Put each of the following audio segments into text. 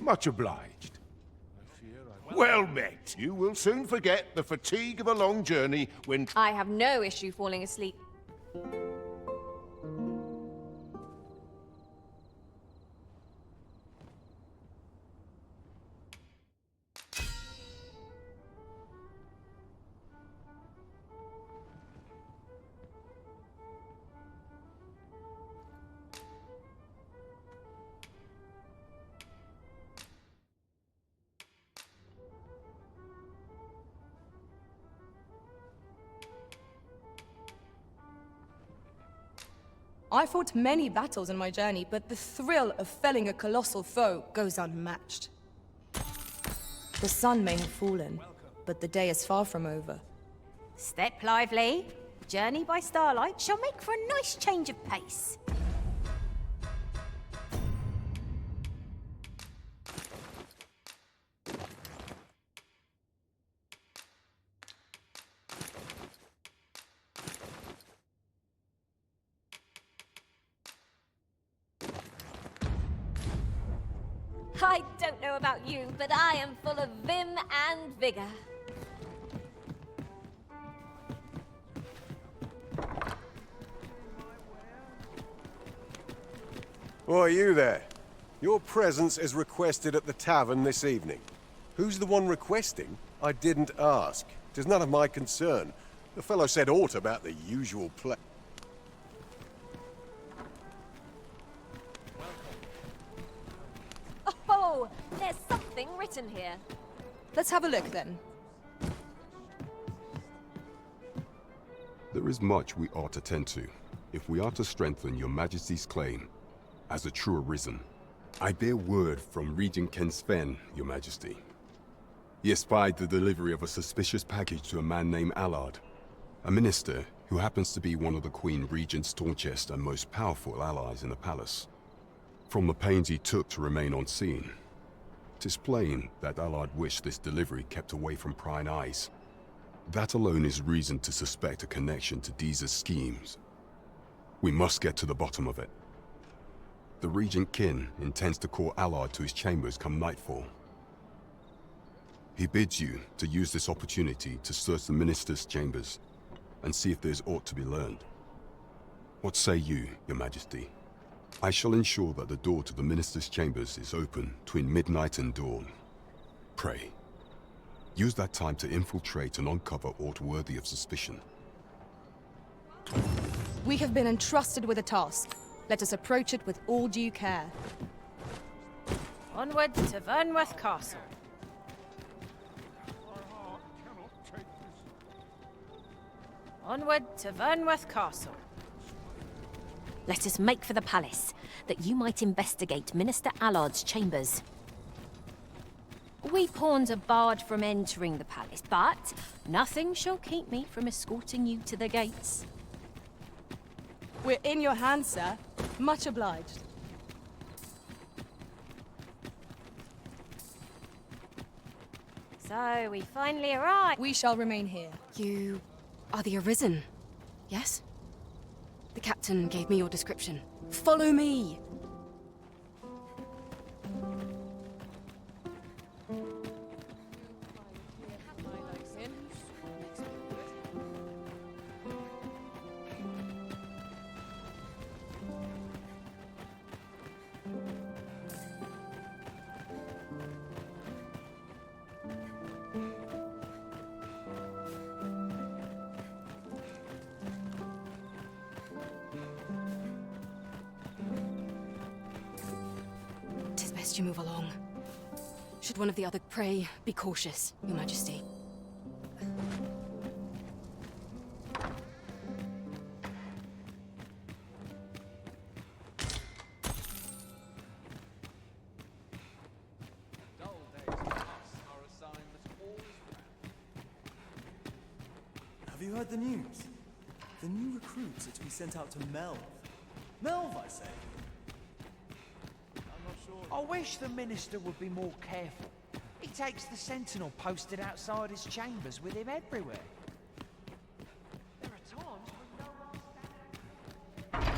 Much obliged. Well met. You will soon forget the fatigue of a long journey when... I have no issue falling asleep. I fought many battles in my journey, but the thrill of felling a colossal foe goes unmatched. The sun may have fallen, but the day is far from over. Step lively. Journey by starlight shall make for a nice change of pace. I don't know about you, but I am full of vim and vigor. Why, you there. Your presence is requested at the tavern this evening. Who's the one requesting? I didn't ask. 'Tis none of my concern. The fellow said aught about the usual play. Oh, there's something written here. Let's have a look then. There is much we ought to tend to, if we are to strengthen your Majesty's claim as a true arisen. I bear word from Regent Ken Sven, your Majesty. He espied the delivery of a suspicious package to a man named Allard, a minister who happens to be one of the Queen Regent's staunchest and most powerful allies in the palace. From the pains he took to remain on scene, 'tis plain that Allard wished this delivery kept away from prying eyes. That alone is reason to suspect a connection to Deeza's schemes. We must get to the bottom of it. The Regent Kin intends to call Allard to his chambers come nightfall. He bids you to use this opportunity to search the minister's chambers and see if there's aught to be learned. What say you, your Majesty? I shall ensure that the door to the minister's chambers is open between midnight and dawn. Pray, use that time to infiltrate and uncover aught worthy of suspicion. We have been entrusted with a task. Let us approach it with all due care. Onward to Vernworth Castle. Onward to Vernworth Castle. Let us make for the palace, that you might investigate Minister Allard's chambers. We pawns are barred from entering the palace, but nothing shall keep me from escorting you to the gates. We're in your hands, sir. Much obliged. So, we finally arrived. We shall remain here. You are the Arisen, yes? The captain gave me your description. Follow me! Tis best you move along. Should one of the other pray, be cautious, Your Majesty. Have you heard the news? The new recruits are to be sent out to Melve. Melve, I say. I'm not sure. I wish the minister would be more careful. He takes the sentinel posted outside his chambers with him everywhere. There are times when no one's standing.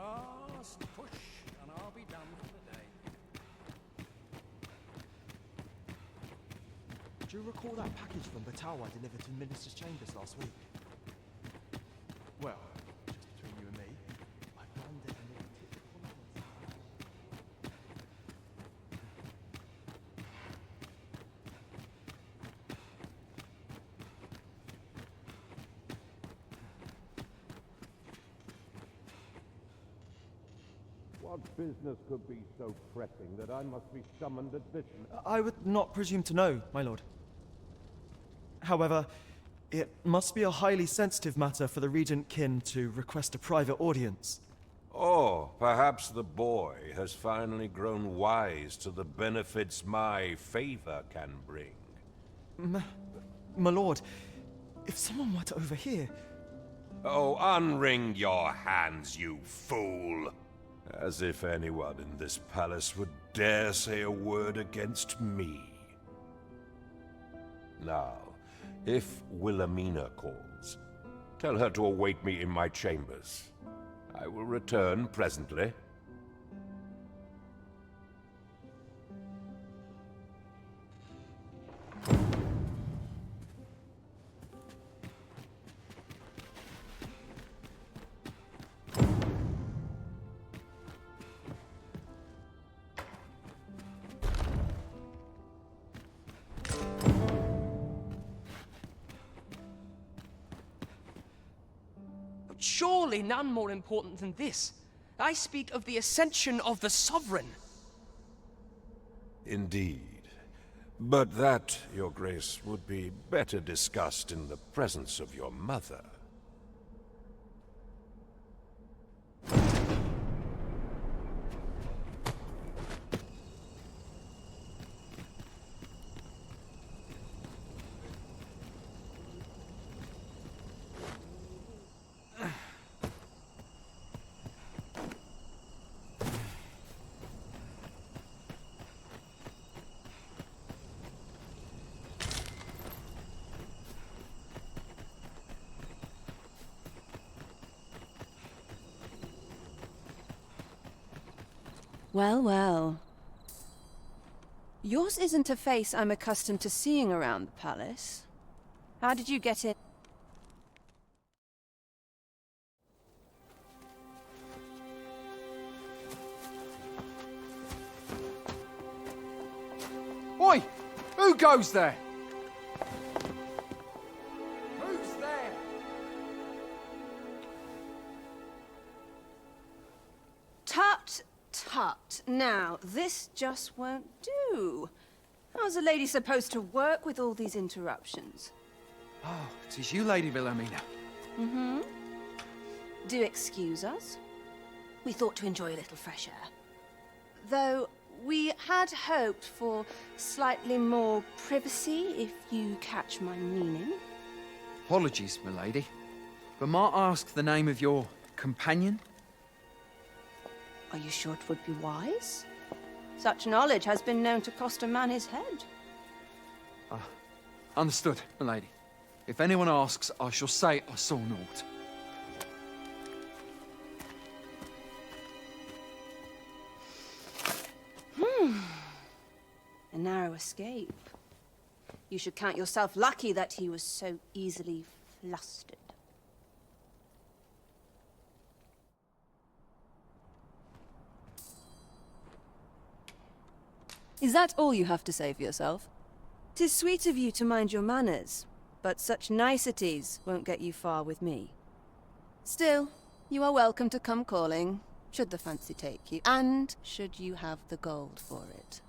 Last push, and I'll be done for the day. Do you recall that package from Batawa delivered to Minister's chambers last week? Well, just between you and me, I wonder if it tipped the contents. What business could be so pressing that I must be summoned at this? I would not presume to know, my lord. However, it must be a highly sensitive matter for the Regent Kin to request a private audience. Or perhaps the boy has finally grown wise to the benefits my favor can bring. My lord, if someone were to overhear... Oh, unwring your hands, you fool! As if anyone in this palace would dare say a word against me. Now, if Wilhelmina calls, tell her to await me in my chambers. I will return presently. Surely none more important than this. I speak of the ascension of the Sovereign. Indeed. But that, Your Grace, would be better discussed in the presence of your mother. Well, well. Yours isn't a face I'm accustomed to seeing around the palace. How did you get in? Oi! Who goes there? Who's there? Tut, tut. Now, this just won't do. How's a lady supposed to work with all these interruptions? Oh, it is you, Lady Wilhelmina. Mm-hmm. Do excuse us. We thought to enjoy a little fresh air. Though we had hoped for slightly more privacy, if you catch my meaning. Apologies, milady. But might I ask the name of your companion? Are you sure it would be wise? Such knowledge has been known to cost a man his head. Understood, milady. If anyone asks, I shall say I saw naught. A narrow escape. You should count yourself lucky that he was so easily flustered. Is that all you have to say for yourself? 'Tis sweet of you to mind your manners, but such niceties won't get you far with me. Still, you are welcome to come calling, should the fancy take you, and should you have the gold for it.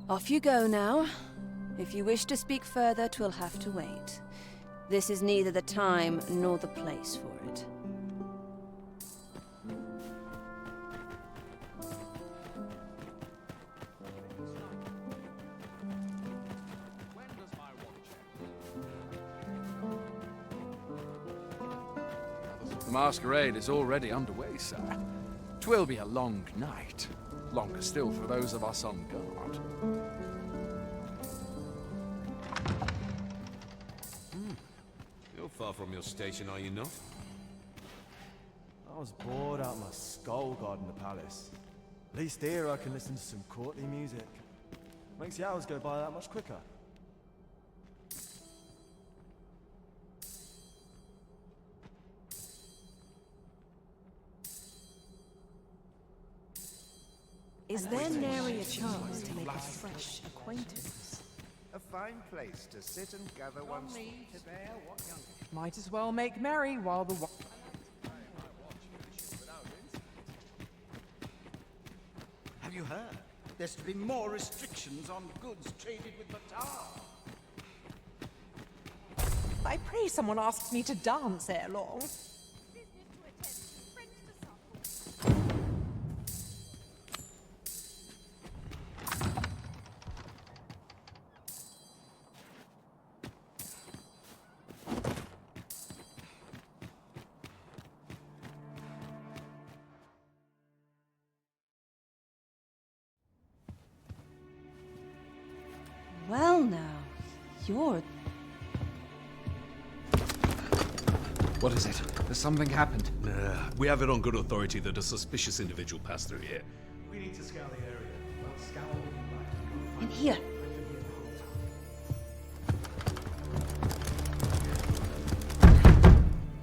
Off you go now. If you wish to speak further, 'twill have to wait. This is neither the time nor the place for it. The masquerade is already underway, sir. 'Twill be a long night. Longer still for those of us on guard. You're far far from your station, are you not? I was bored out my skull guarding the palace. At least here I can listen to some courtly music. Makes the hours go by that much quicker. Is there nary a chance to make a fresh acquaintance? A fine place to sit and gather one's... Might as well make merry while the... Have you heard? There's to be more restrictions on goods traded with Batar. I pray someone asks me to dance ere long. Well now, you're... What is it? Has something happened? We have it on good authority that a suspicious individual passed through here. We need to scour the area. Well, scour what you like. In here.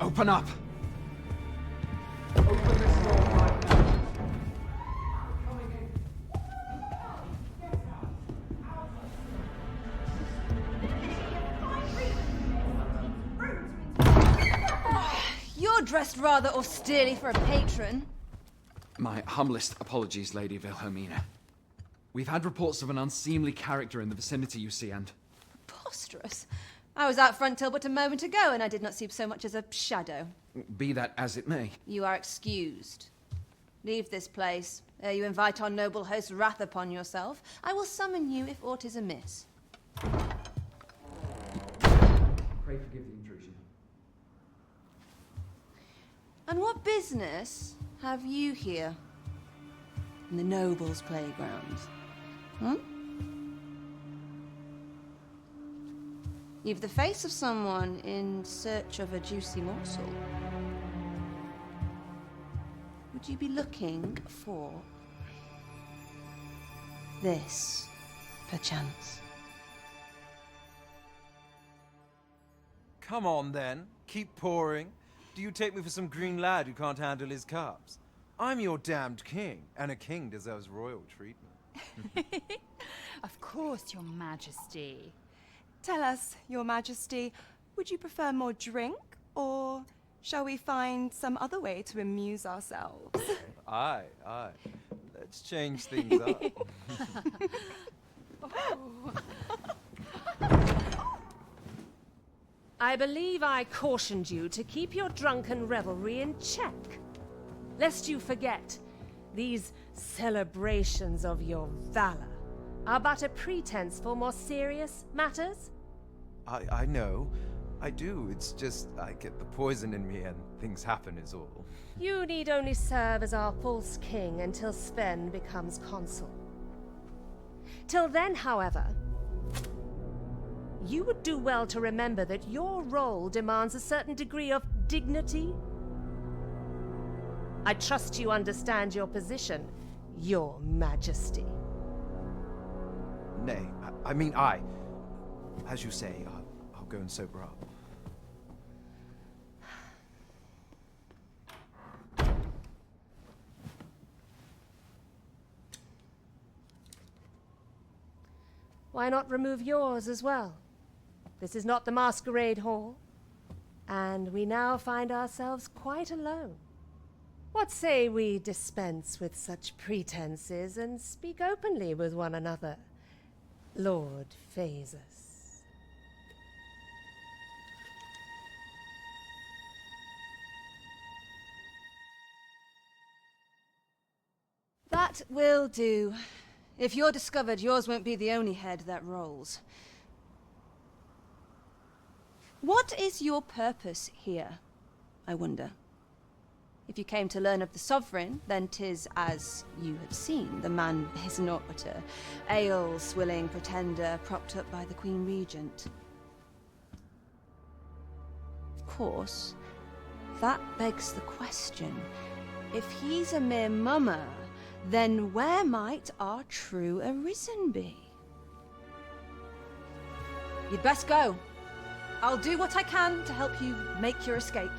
Open up! You're dressed rather austerely for a patron. My humblest apologies, Lady Wilhelmina. We've had reports of an unseemly character in the vicinity, you see, and... Preposterous. I was out front till but a moment ago, and I did not see so much as a shadow. Be that as it may. You are excused. Leave this place, ere you invite our noble host's wrath upon yourself. I will summon you if aught is amiss. Pray forgive the intrusion. And what business have you here? In the nobles' playgrounds? Hmm? You've the face of someone in search of a juicy morsel. Would you be looking for this, perchance? Come on, then. Keep pouring. Do you take me for some green lad who can't handle his cups? I'm your damned king, and a king deserves royal treatment. Of course, Your Majesty. Tell us, Your Majesty, would you prefer more drink, or shall we find some other way to amuse ourselves? Aye. Let's change things up. I believe I cautioned you to keep your drunken revelry in check. Lest you forget, these celebrations of your valor are but a pretense for more serious matters. I know. I do. It's just I get the poison in me and things happen is all. You need only serve as our false king until Sven becomes consul. Till then, however, you would do well to remember that your role demands a certain degree of dignity. I trust you understand your position, Your Majesty. Nay, as you say, I'll go and sober up. Why not remove yours as well? This is not the masquerade hall, and we now find ourselves quite alone. What say we dispense with such pretenses and speak openly with one another, Lord Phasus? That will do. If you're discovered, yours won't be the only head that rolls. What is your purpose here, I wonder? If you came to learn of the Sovereign, then 'tis as you have seen. The man is naught but a ale-swilling pretender propped up by the Queen Regent. course, that begs the question. If he's a mere mummer, then where might our true Arisen be? You'd best go. I'll do what I can to help you make your escape.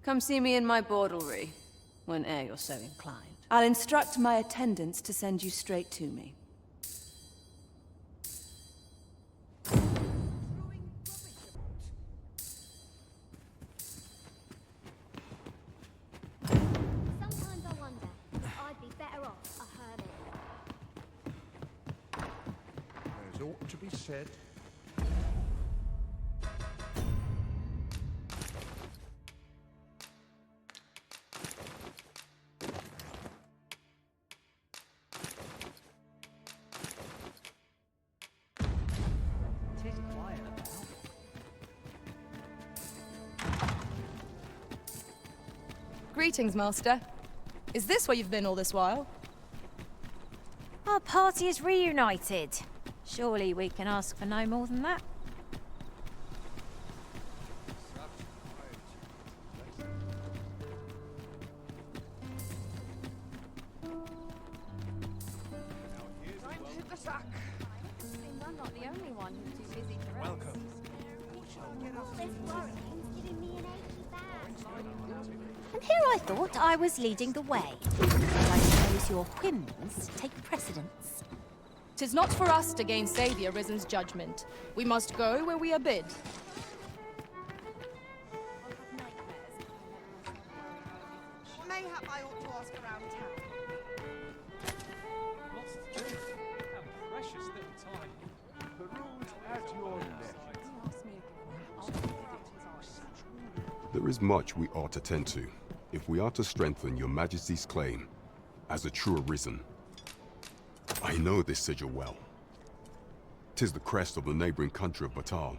Come see me in my bordlery, whene'er you're so inclined. I'll instruct my attendants to send you straight to me. Sometimes I wonder if I'd be better off a hermit. There's aught to be said. Greetings, Master. Is this where you've been all this while? Our party is reunited. Surely we can ask for no more than that. I'm not the only one who's too busy to rest. Welcome. All this worrying's giving me an achy back. And here I thought I was leading the way. But I suppose your whims take precedence. 'Tis not for us to gainsay the Arisen's judgment. We must go where we are bid. Mayhap I ought to ask around town. Lots to do. And precious little time. Peruse at your leisure. There is much we ought to tend to, if we are to strengthen your Majesty's claim as a true Arisen. I know this sigil well. 'Tis the crest of the neighboring country of Batal,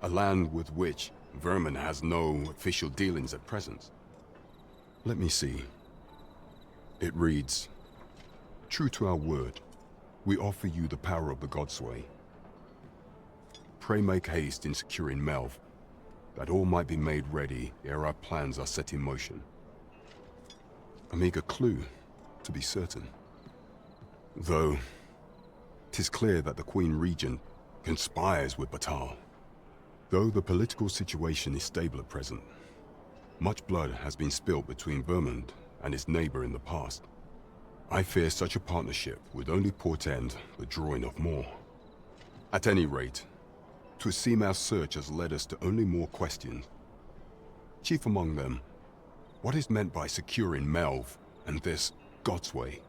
a land with which Vermin has no official dealings at present. Let me see. It reads, "True to our word, we offer you the power of the Godsway. Pray make haste in securing Melv, that all might be made ready ere our plans are set in motion." A meager clue, to be certain. Though, 'tis clear that the Queen Regent conspires with Batal. Though the political situation is stable at present, much blood has been spilled between Vermund and his neighbor in the past. I fear such a partnership would only portend the drawing of more. At any rate, 'twould seem our search has led us to only more questions. Chief among them, what is meant by securing Melv and this Godsway?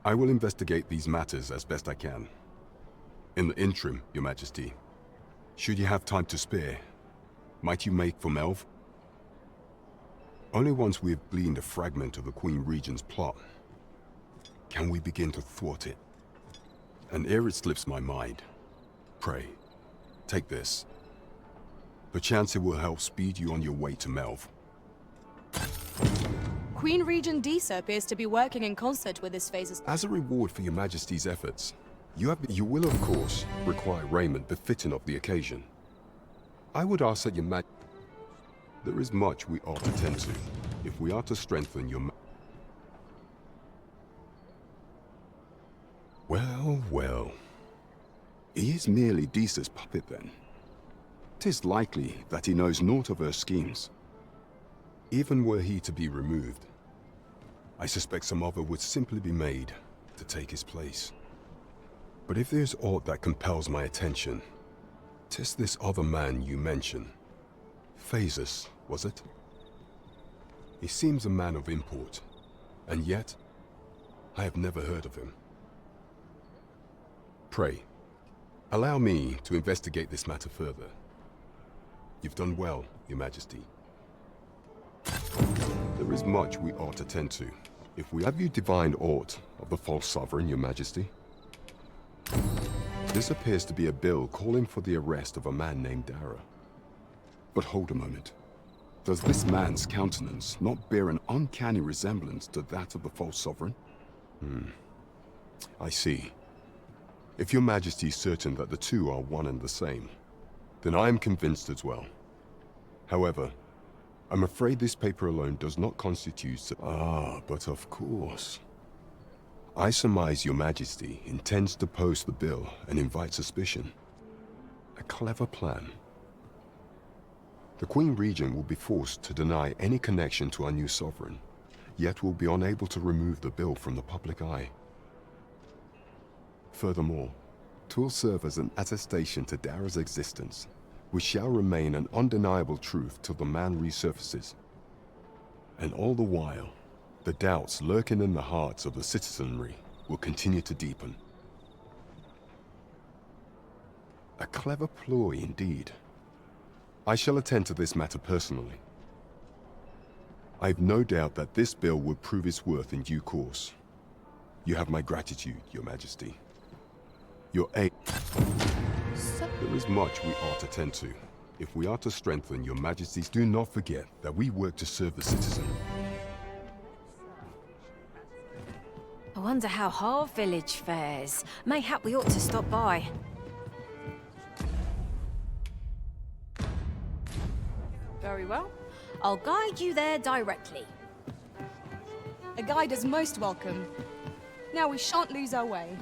I will investigate these matters as best I can. In the interim, Your Majesty, should you have time to spare, might you make for Melv? Only once we have gleaned a fragment of the Queen Regent's plot can we begin to thwart it. And ere it slips my mind, pray, take this. Perchance it will help speed you on your way to Melv. Queen Regent Disa appears to be working in concert with this phase's... As a reward for your Majesty's efforts, you will of course require raiment befitting of the occasion. I would ask that your Majesty... There is much we ought to tend to, if we are to strengthen your... Well, well. He is merely Disa's puppet then. 'Tis likely that he knows naught of her schemes. Even were he to be removed, I suspect some other would simply be made to take his place. But if there's aught that compels my attention, 'tis this other man you mention. Phases, was it? He seems a man of import, and yet I have never heard of him. Pray, allow me to investigate this matter further. You've done well, Your Majesty. There is much we ought to tend to. If we have you divined aught of the false sovereign, Your Majesty? This appears to be a bill calling for the arrest of a man named Dara. But hold a moment. Does this man's countenance not bear an uncanny resemblance to that of the false sovereign? I see. If your Majesty is certain that the two are one and the same, then I am convinced as well. However, I'm afraid this paper alone does not constitute... but of course. I surmise your Majesty intends to post the bill and invite suspicion. A clever plan. The Queen Regent will be forced to deny any connection to our new sovereign, yet will be unable to remove the bill from the public eye. Furthermore, 'twill serve as an attestation to Dara's existence, which shall remain an undeniable truth till the man resurfaces. And all the while, the doubts lurking in the hearts of the citizenry will continue to deepen. A clever ploy indeed. I shall attend to this matter personally. I've no doubt that this bill will prove its worth in due course. You have my gratitude, Your Majesty. Your aid. There is much we ought to tend to. If we are to strengthen Your Majesties, do not forget that we work to serve the citizen. I wonder how Harve Village fares. Mayhap we ought to stop by. Very well. I'll guide you there directly. A guide is most welcome. Now we shan't lose our way.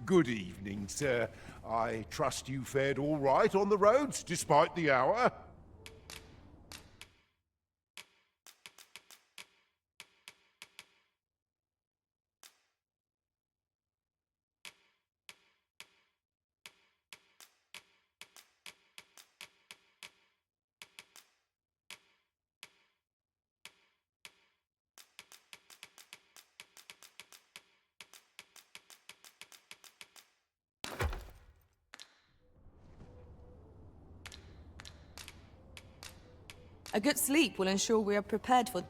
Good evening, sir. I trust you fared all right on the roads, despite the hour. A good sleep will ensure we are prepared for...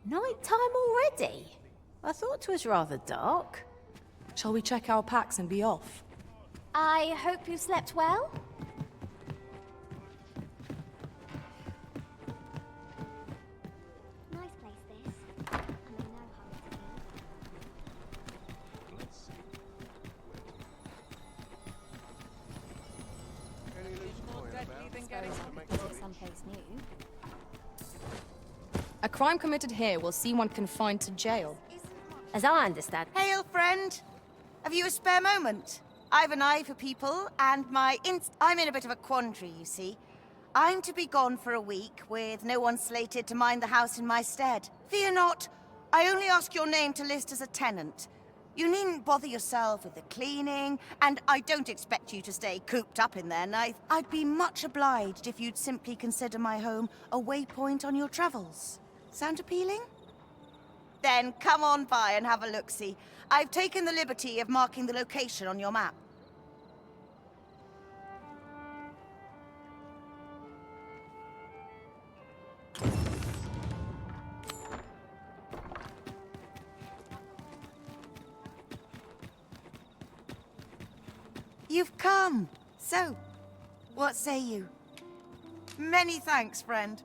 Night time already? I thought 'twas rather dark. Shall we check our packs and be off? I hope you slept well. Nice place this. And I know how to someplace new. A crime committed here will see one confined to jail. As I understand. Hail, friend. Have you a spare moment? I've an eye for people, and I'm in a bit of a quandary, you see. I'm to be gone for a week, with no one slated to mind the house in my stead. Fear not. I only ask your name to list as a tenant. You needn't bother yourself with the cleaning, and I don't expect you to stay cooped up in there, neither. I'd be much obliged if you'd simply consider my home a waypoint on your travels. Sound appealing? Then come on by and have a look-see. I've taken the liberty of marking the location on your map. You've come. So, what say you? Many thanks, friend.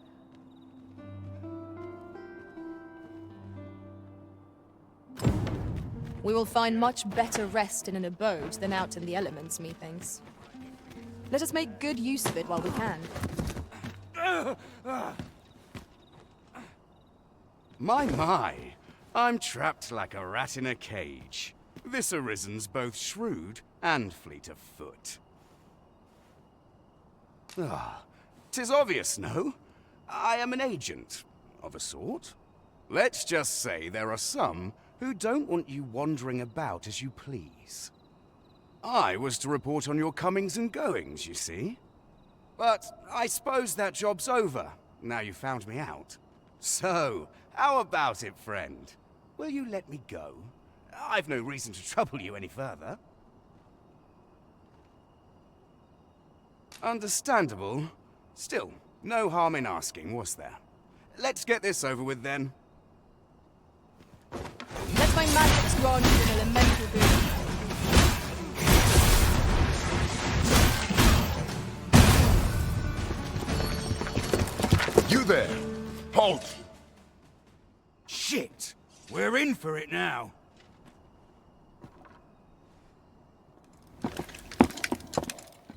We will find much better rest in an abode than out in the elements, methinks. Let us make good use of it while we can. My, I'm trapped like a rat in a cage. This Arisen's both shrewd and fleet of foot. 'Tis obvious, no? I am an agent, of a sort. Let's just say there are some who don't want you wandering about as you please. I was to report on your comings and goings, you see. But I suppose that job's over, now you found me out. So, how about it, friend? Will you let me go? I've no reason to trouble you any further. Understandable. Still, no harm in asking, was there? Let's get this over with then. Let's My magic's granted an elemental boon. You there! Halt! Shit! We're in for it now.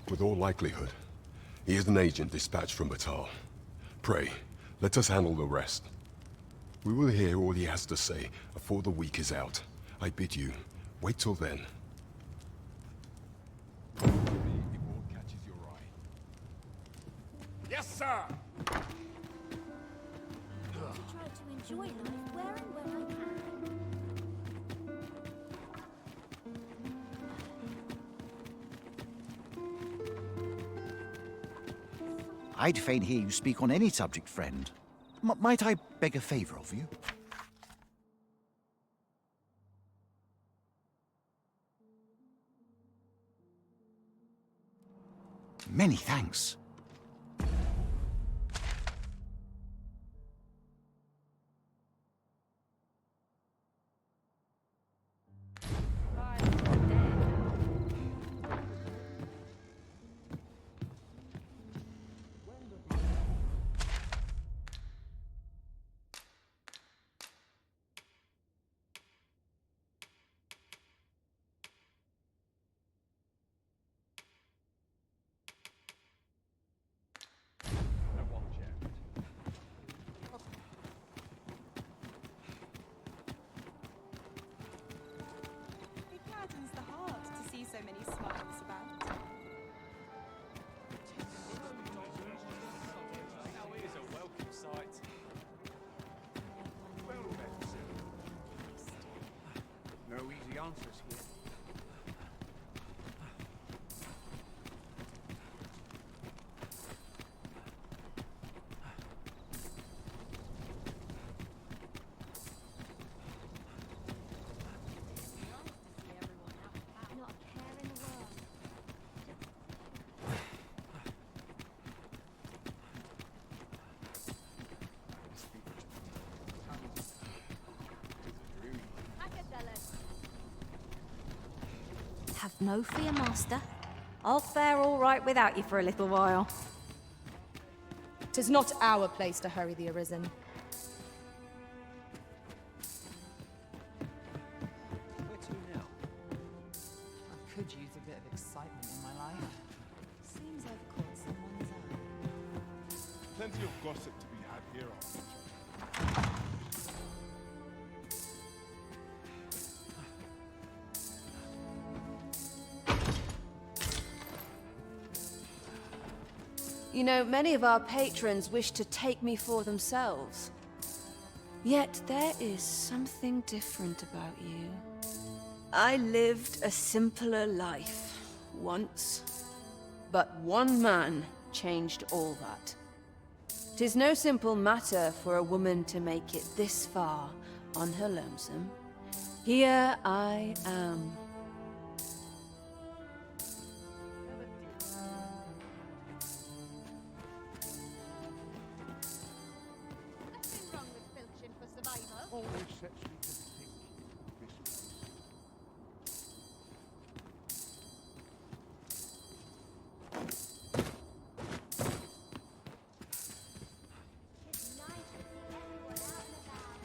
With all likelihood, he is an agent dispatched from Batal. Pray, let us handle the rest. We will hear all he has to say before the week is out. I bid you, wait till then. Yes, sir! Try to enjoy life where and when I can. I'd fain hear you speak on any subject, friend. Might I beg a favor of you? Many thanks. It gladdens the heart to see so many smiles about. Now here's a welcome sight. Well met, sir. No easy answers here. Not a care in the world. Have no fear, master. I'll fare all right without you for a little while. 'Tis not our place to hurry the Arisen. Where to now? I could use a bit of excitement in my life. Seems I've caught someone's eye. Plenty of gossip to be had here, Arthur. You know, many of our patrons wish to take me for themselves. Yet there is something different about you. I lived a simpler life once, but one man changed all that. 'Tis no simple matter for a woman to make it this far on her lonesome. Here I am. Nothing wrong with filching for survival. Always sets me to think this way. It's nice to see everyone out and about.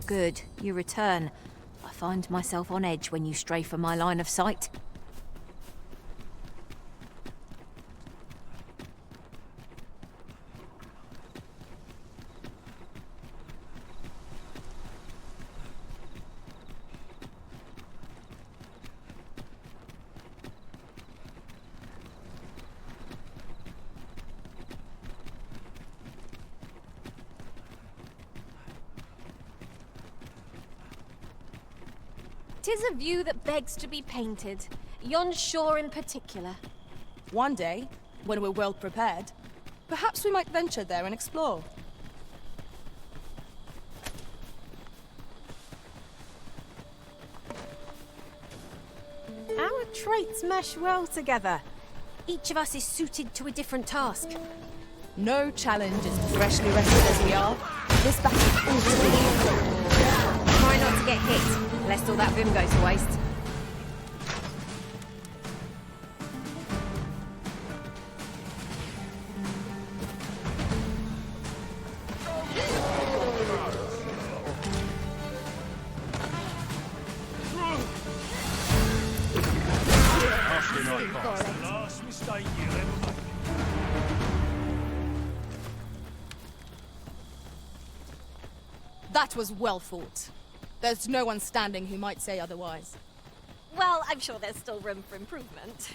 good. You return. I find myself on edge when you stray from my line of sight. Tis a view that begs to be painted, yon shore in particular. One day, when we're well prepared, perhaps we might venture there and explore. Our traits mesh well together. Each of us is suited to a different task. No challenge is freshly rested as we are. This battle ought to be. Try not to get hit, lest all that vim goes to waste. Last mistake you'll ever make. That was well fought. There's no one standing who might say otherwise. Well, I'm sure there's still room for improvement.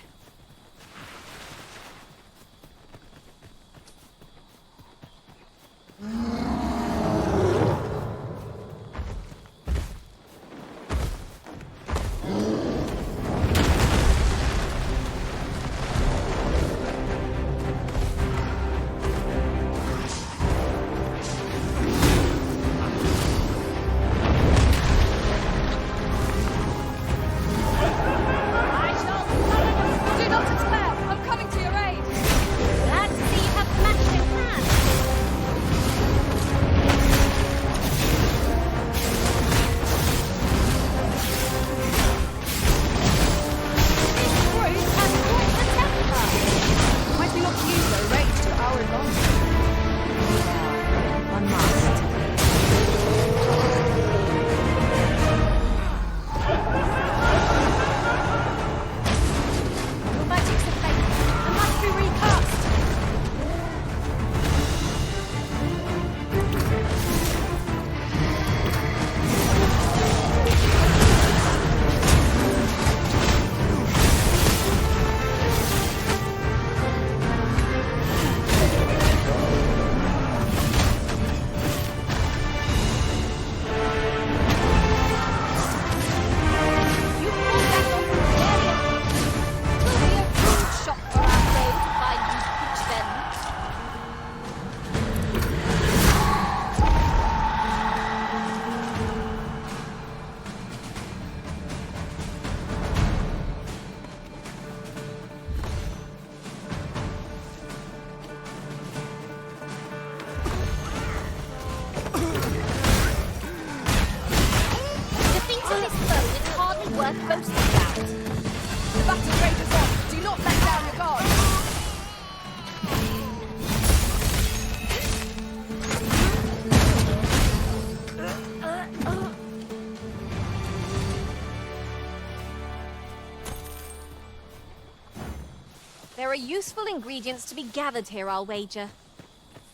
There are useful ingredients to be gathered here, I'll wager.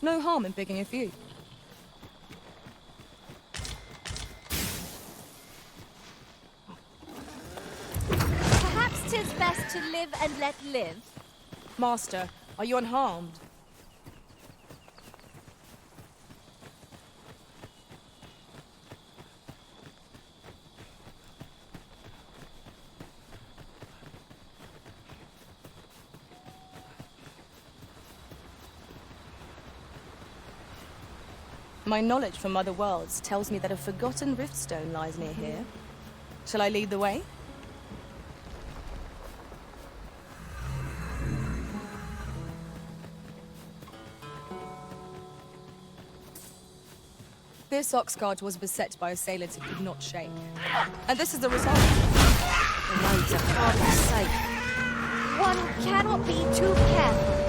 No harm in picking a few. Perhaps 'tis best to live and let live. Master, are you unharmed? My knowledge from other worlds tells me that a forgotten riftstone lies near here. Shall I lead the way? This Oxguard was beset by assailants it could not shake. And this is the result. The roads are hardly safe. One cannot be too careful.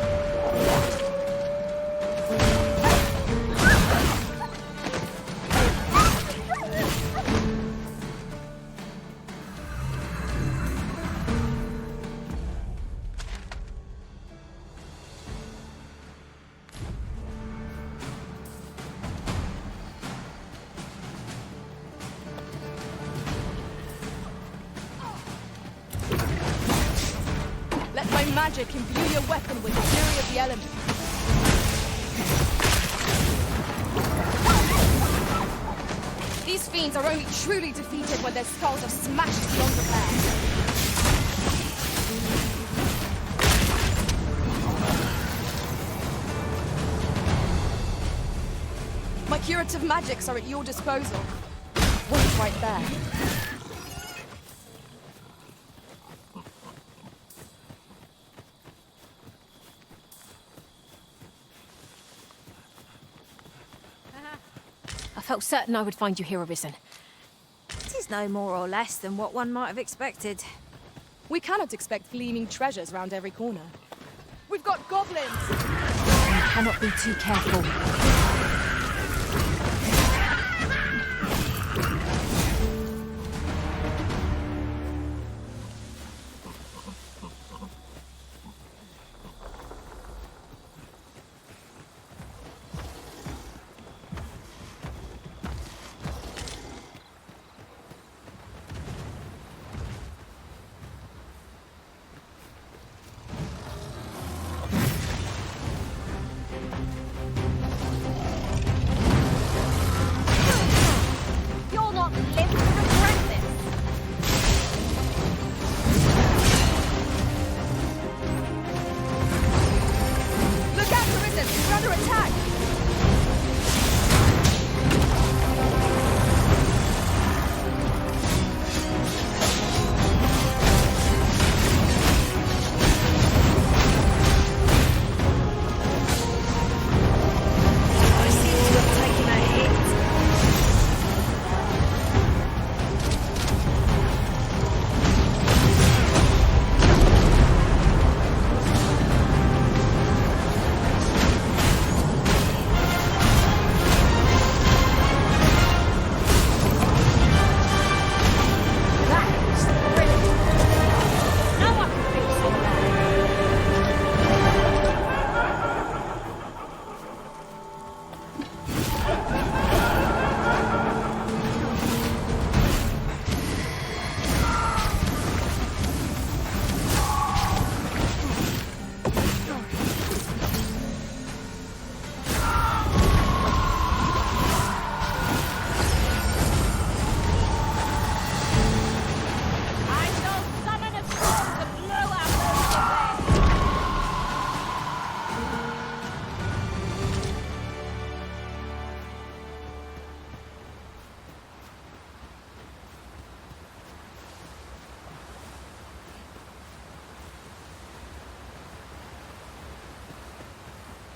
my magic imbue your weapon with the fury of the elements. These fiends are only truly defeated when their skulls are smashed beyond repair. My curative magics are at your disposal. One's right there. I felt certain I would find you here, Arisen. It is no more or less than what one might have expected. We cannot expect gleaming treasures round every corner. We've got goblins! You cannot be too careful.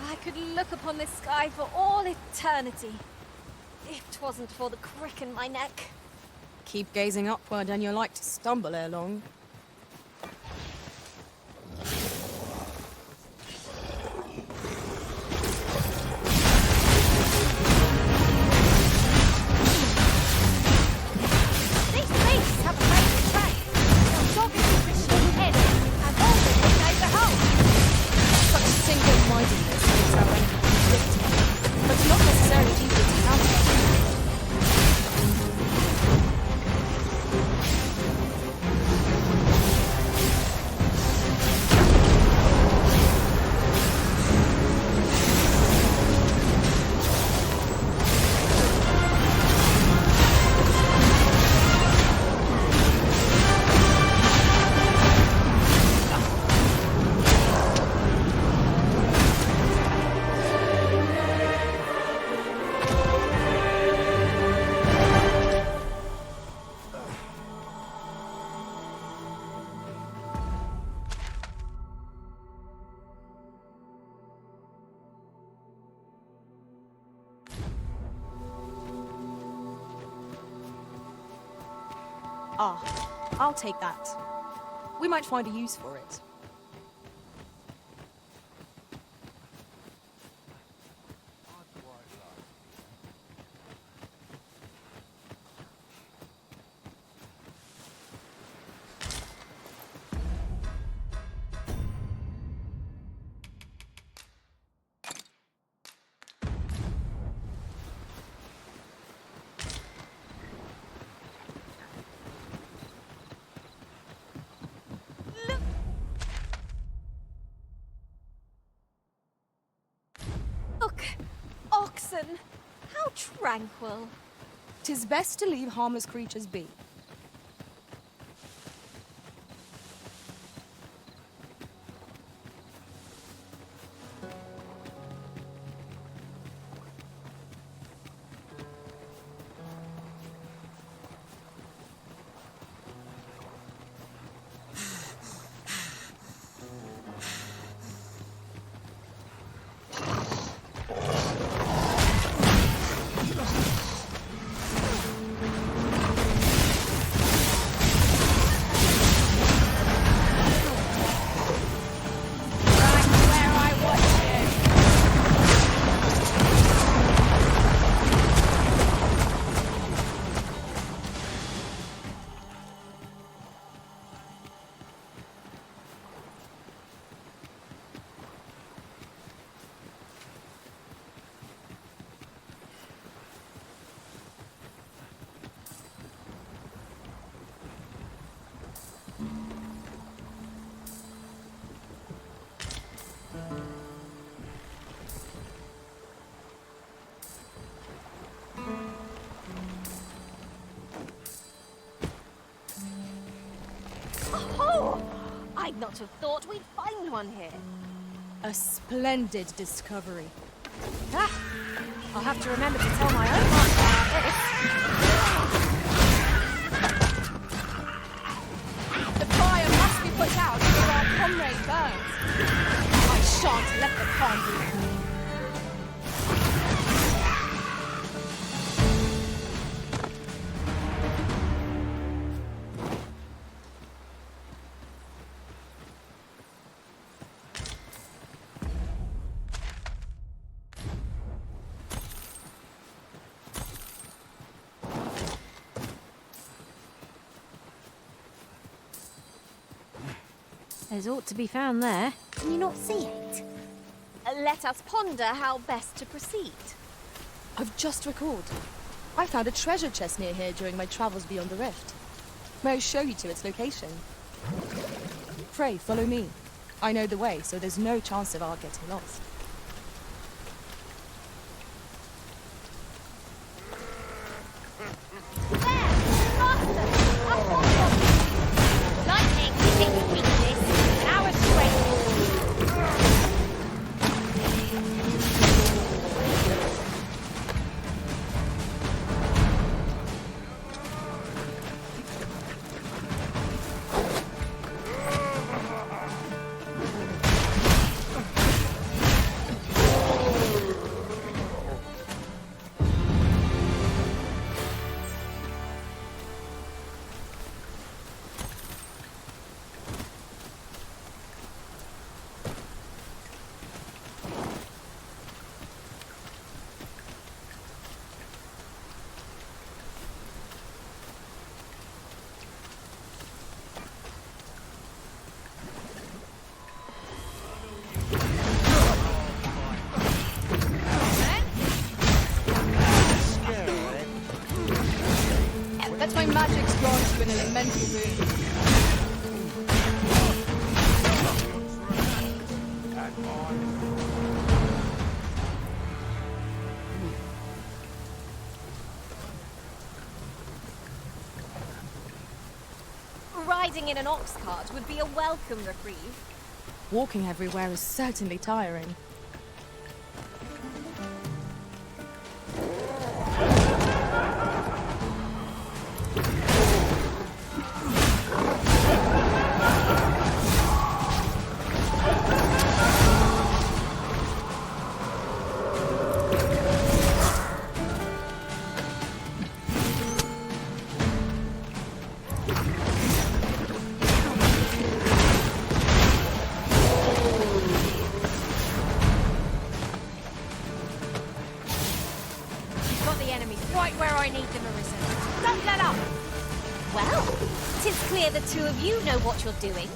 I could look upon this sky for all eternity, if 'twasn't for the crick in my neck. Keep gazing upward and you're like to stumble ere long. These beasts have a favourite trait. They'll dog at you with short head, and always ignite the hole. Such single-mindedness makes our enemy conflicted, but not necessarily easy to counter. Ah, I'll take that. We might find a use for it. Listen, how tranquil. 'Tis best to leave harmless creatures be. Oh! I'd not have thought we'd find one here. A splendid discovery. Ah, I'll have to remember to tell my own master about this. The fire must be put out before our comrade burns. I shan't let the calm be. There's ought to be found there. Can you not see it? Let us ponder how best to proceed. I've just recalled. I found a treasure chest near here during my travels beyond the rift. May I show you to its location? Pray, follow me. I know the way, so there's no chance of our getting lost. Lightning is its weakness, our strength. That's my magic's drawn to in an elemental room. Riding in an ox cart would be a welcome reprieve. Walking everywhere is certainly tiring. Right where I need them, Arisen. Don't let up! Well, 'tis clear the two of you know what you're doing.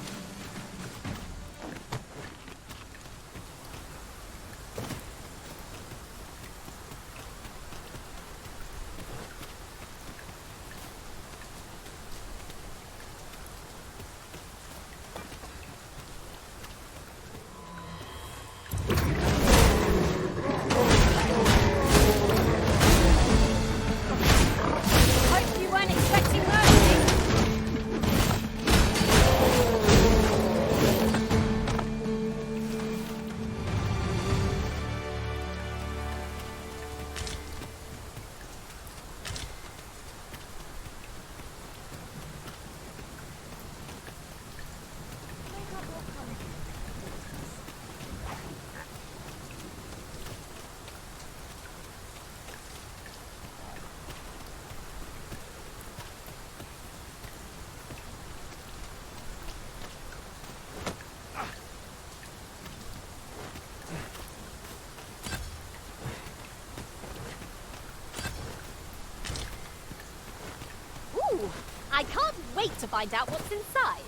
to find out what's inside.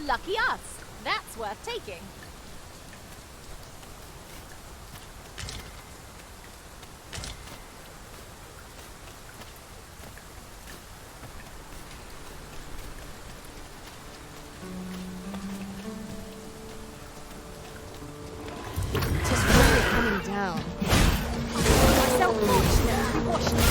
Lucky us. That's worth taking. Just really coming down. So fortunate to be watching the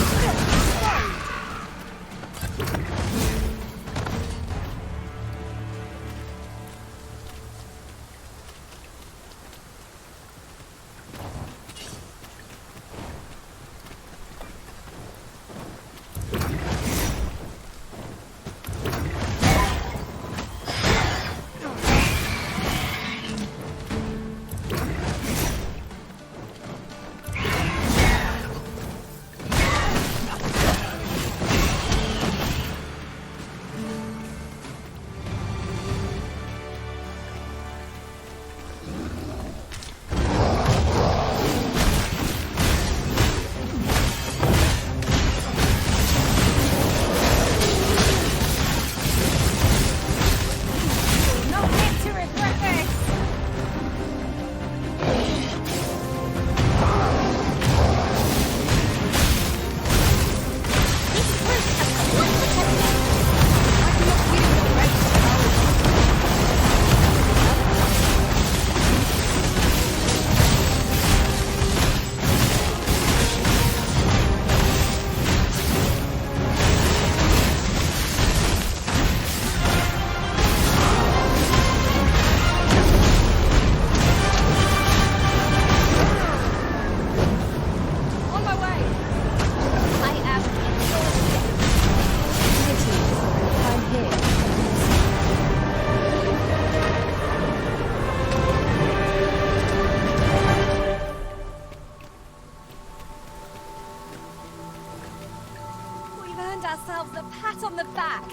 ourselves a pat on the back.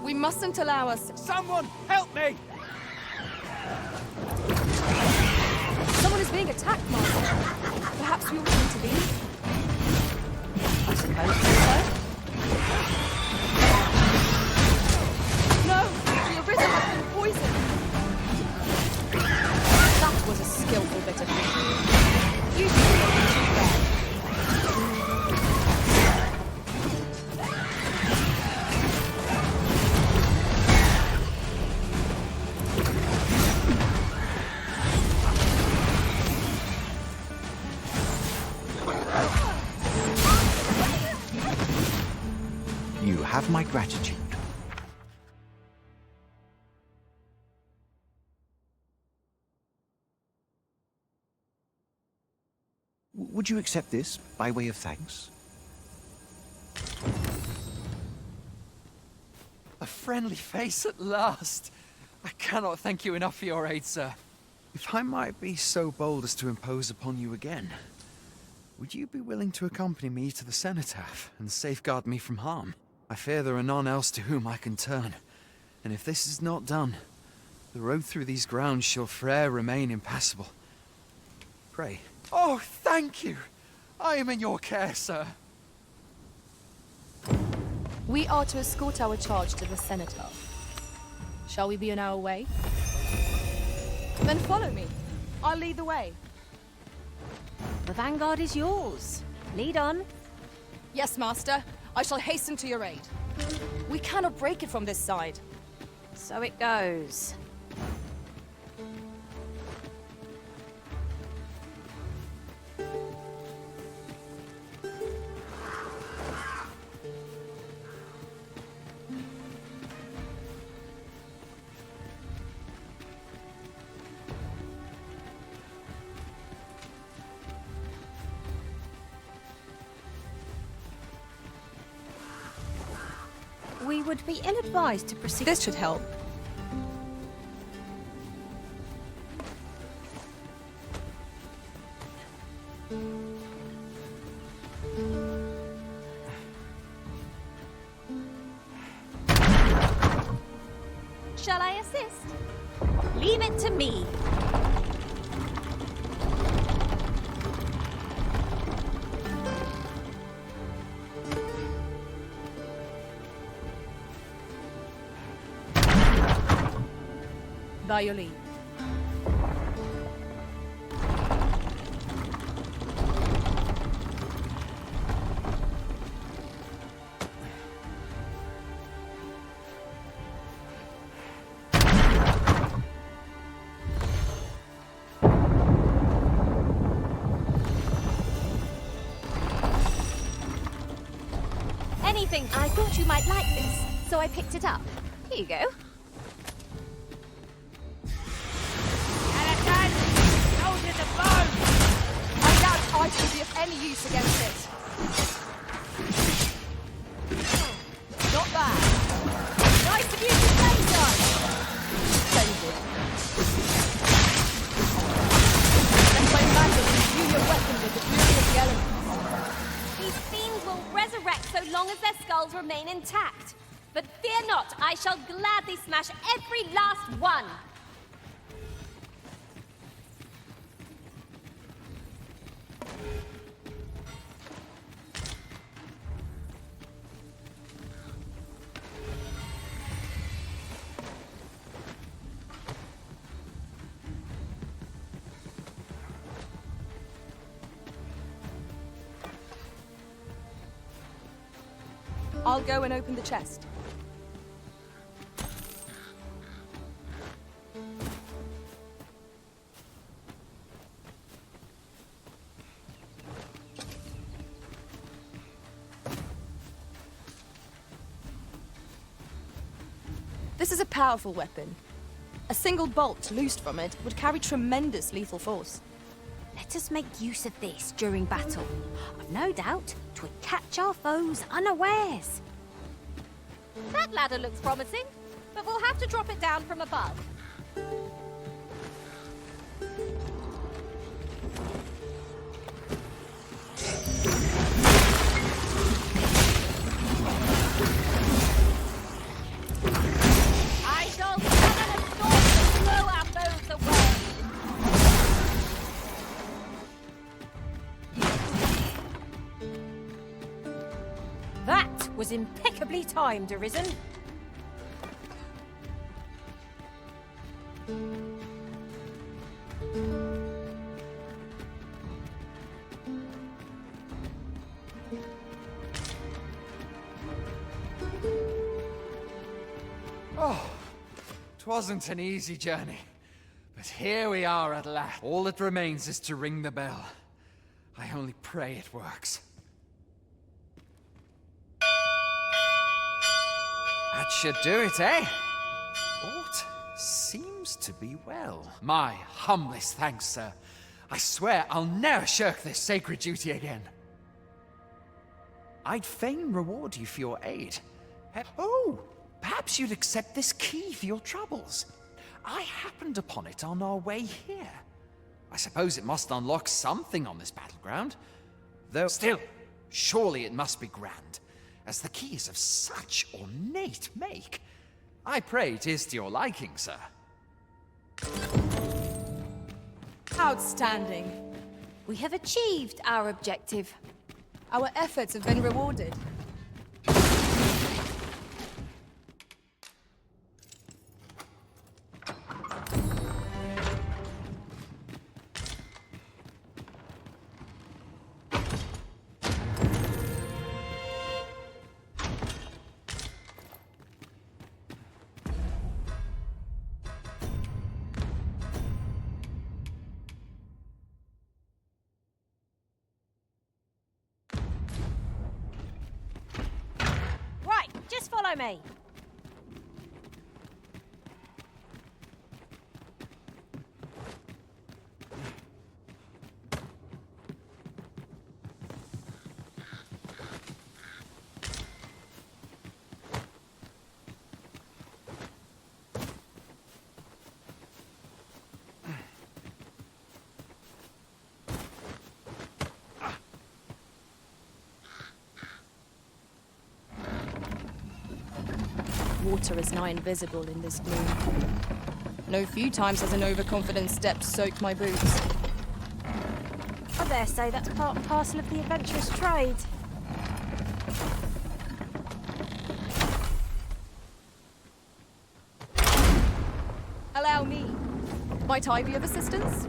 We mustn't allow us... Someone help me! Someone is being attacked, Master. Perhaps we ought to intervene? I suppose so. No! The Arisen has been poisoned! That was a skillful bit of thinking. You two will be too bad. You have my gratitude. Would you accept this by way of thanks? A friendly face at last. I cannot thank you enough for your aid, sir. If I might be so bold as to impose upon you again, would you be willing to accompany me to the cenotaph and safeguard me from harm? I fear there are none else to whom I can turn, and if this is not done, the road through these grounds shall forever remain impassable. Pray. Oh, thank you! I am in your care, sir. We are to escort our charge to the cenotaph. Shall we be on our way? Then follow me. I'll lead the way. The vanguard is yours. Lead on. Yes, Master. I shall hasten to your aid. We cannot break it from this side. So it goes. We would be ill-advised to proceed. This should help. Shall I assist? Leave it to me. by your leave. I thought you might like this, so I picked it up. Here you go. Skeleton! Soldiers of bone! I doubt I should be of any use against it. Not bad. Nice of you to say so. Splendid. Let my magic imbue your weapon with the fury of the elements. These fiends will resurrect so long as their skulls remain intact. But fear not, I shall gladly smash every last one. I'll go and open the chest. This is a powerful weapon. A single bolt loosed from it would carry tremendous lethal force. Let us make use of this during battle. I've no doubt 'twould catch our foes unawares. That ladder looks promising, but we'll have to drop it down from above. I shall summon a storm to blow our foes away. That was impeccably timed, Arisen. Oh, 'twasn't an easy journey, but here we are at last. All that remains is to ring the bell. I only pray it works. That should do it, eh? Aught seems to be well. My humblest thanks, sir. I swear I'll never shirk this sacred duty again. I'd fain reward you for your aid. Oh, perhaps you'd accept this key for your troubles. I happened upon it on our way here. I suppose it must unlock something on this battleground. Though still, surely it must be grand, as the key is of such ornate make. I pray it is to your liking, sir. Outstanding. We have achieved our objective. Our efforts have been rewarded. Just follow me. Water is nigh invisible in this gloom. No few times has an overconfident step soaked my boots. I dare say that's part and parcel of the adventurous trade. Allow me. Might I be of assistance?